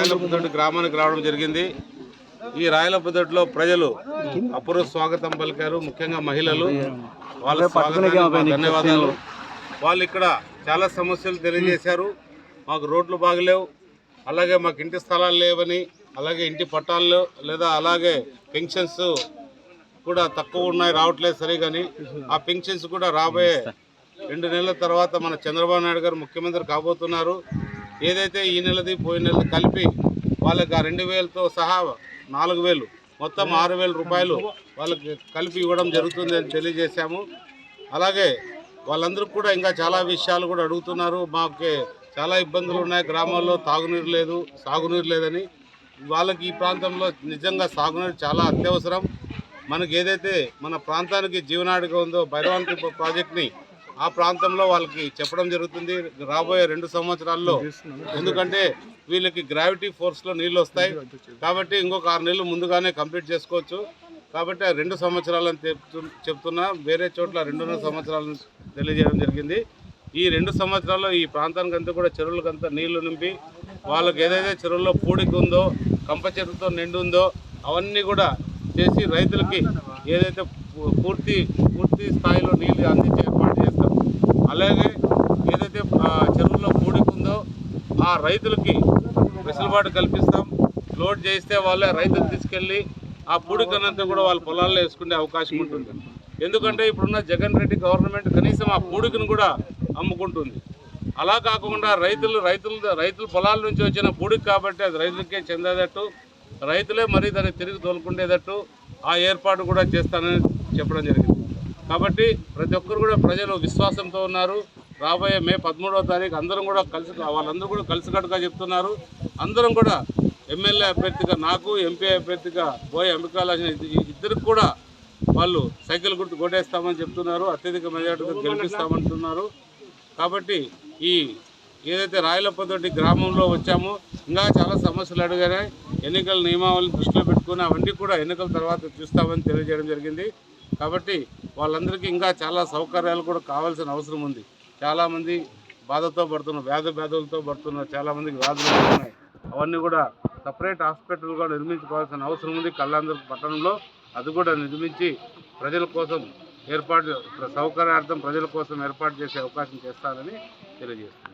రాయలపుదొడ్డి గ్రామానికి రావడం జరిగింది. ఈ రాయలపుదొడ్డిలో ప్రజలు అపూర్వ స్వాగతం పలికారు. ముఖ్యంగా మహిళలు, వాళ్ళ స్వాగతానికి ధన్యవాదాలు. వాళ్ళు ఇక్కడ చాలా సమస్యలు తెలియజేశారు. మాకు రోడ్లు బాగలేవు, అలాగే మాకు ఇంటి స్థలాలు లేవని, అలాగే ఇంటి పట్టాలు లేదా అలాగే పెన్షన్స్ కూడా తక్కువ ఉన్నాయి, రావట్లేదు సరిగాని. ఆ పెన్షన్స్ కూడా రాబోయే 2 నెలల తర్వాత మన చంద్రబాబు నాయుడు గారు ముఖ్యమంత్రి కాబోతున్నారు. ఏదైతే ఈ నెలది పోయిన నెలది కలిపి వాళ్ళకి ఆ 2,000తో సహా 4,000 మొత్తం 6,000 రూపాయలు వాళ్ళకి కలిపి ఇవ్వడం జరుగుతుంది అని తెలియజేశాము. అలాగే వాళ్ళందరూ కూడా ఇంకా చాలా విషయాలు కూడా అడుగుతున్నారు. మాకు చాలా ఇబ్బందులు ఉన్నాయి, గ్రామాల్లో తాగునీరు లేదు, సాగునీరు లేదని. వాళ్ళకి ఈ ప్రాంతంలో నిజంగా సాగునీరు చాలా అత్యవసరం. మనకి ఏదైతే మన ప్రాంతానికి జీవనాడిగా ఉందో భైరవానికి ప్రాజెక్ట్ని ఆ ప్రాంతంలో వాళ్ళకి చెప్పడం జరుగుతుంది రాబోయే 2 సంవత్సరాల్లో. ఎందుకంటే వీళ్ళకి గ్రావిటీ ఫోర్స్లో నీళ్ళు వస్తాయి కాబట్టి ఇంకొక 6 నెలలు ముందుగానే కంప్లీట్ చేసుకోవచ్చు. కాబట్టి 2 సంవత్సరాలని చెప్తున్నా, వేరే చోట్ల 2.5 సంవత్సరాలను తెలియజేయడం జరిగింది. ఈ 2 సంవత్సరాల్లో ఈ ప్రాంతానికి అంతా కూడా చెరువులకంతా నీళ్లు నింపి వాళ్ళకి ఏదైతే చెరువుల్లో పూడికి ఉందో, కంప చెరువుతో నిండి ఉందో అవన్నీ కూడా చేసి రైతులకి ఏదైతే పూర్తి స్థాయిలో నీళ్ళు అందించే ఏర్పాటు చేస్తాం. అలాగే ఏదైతే చెరువుల్లో పూడికి ఉందో ఆ రైతులకి వెసులుబాటు కల్పిస్తాం. లోడ్ చేస్తే వాళ్ళే రైతులు తీసుకెళ్ళి ఆ పూడికనంతా కూడా వాళ్ళ పొలాల్లో వేసుకునే అవకాశం ఉంటుంది. ఎందుకంటే ఇప్పుడున్న జగన్ రెడ్డి గవర్నమెంట్ కనీసం ఆ పూడికను కూడా అమ్ముకుంటుంది. అలా కాకుండా రైతులు పొలాల నుంచి వచ్చిన పూడికి కాబట్టి అది రైతులకే చెందేటట్టు, రైతులే మరీ దాన్ని తిరిగి తోలుకుండేటట్టు ఆ ఏర్పాటు కూడా చేస్తానని చెప్పడం జరిగింది. కాబట్టి ప్రతి ఒక్కరు కూడా ప్రజలు విశ్వాసంతో ఉన్నారు. రాబోయే మే 13వ తారీఖు వాళ్ళందరూ కూడా కలిసికట్టుగా చెప్తున్నారు. అందరం కూడా ఎమ్మెల్యే అభ్యర్థిగా నాకు, ఎంపీ అభ్యర్థిగా బోయ అంబికాల ఇద్దరికి కూడా వాళ్ళు సైకిల్ గుర్తు కొట్టేస్తామని చెప్తున్నారు. అత్యధిక మెజార్టీతో గెలిపిస్తామంటున్నారు. కాబట్టి ఏదైతే రాయలపుదొడ్డి గ్రామంలో వచ్చామో ఇంకా చాలా సమస్యలు అడిగాయి. ఎన్నికల నియమావళిని దృష్టిలో పెట్టుకుని అవన్నీ కూడా ఎన్నికల తర్వాత చూస్తామని తెలియజేయడం జరిగింది. కాబట్టి వాళ్ళందరికీ ఇంకా చాలా సౌకర్యాలు కూడా కావాల్సిన అవసరం ఉంది. చాలామంది బాధతో పడుతున్నారు, వ్యాధులతో పడుతున్నారు, చాలామందికి వ్యాధులు ఉన్నాయి. అవన్నీ కూడా సపరేట్ హాస్పిటల్ కూడా నిర్మించుకోవాల్సిన అవసరం ఉంది కళ్యాణదుర్గ పట్టణంలో. అది కూడా నిర్మించి ప్రజల కోసం సౌకర్యార్థం ప్రజల కోసం ఏర్పాటు చేసే అవకాశం చేస్తారని తెలియజేస్తుంది.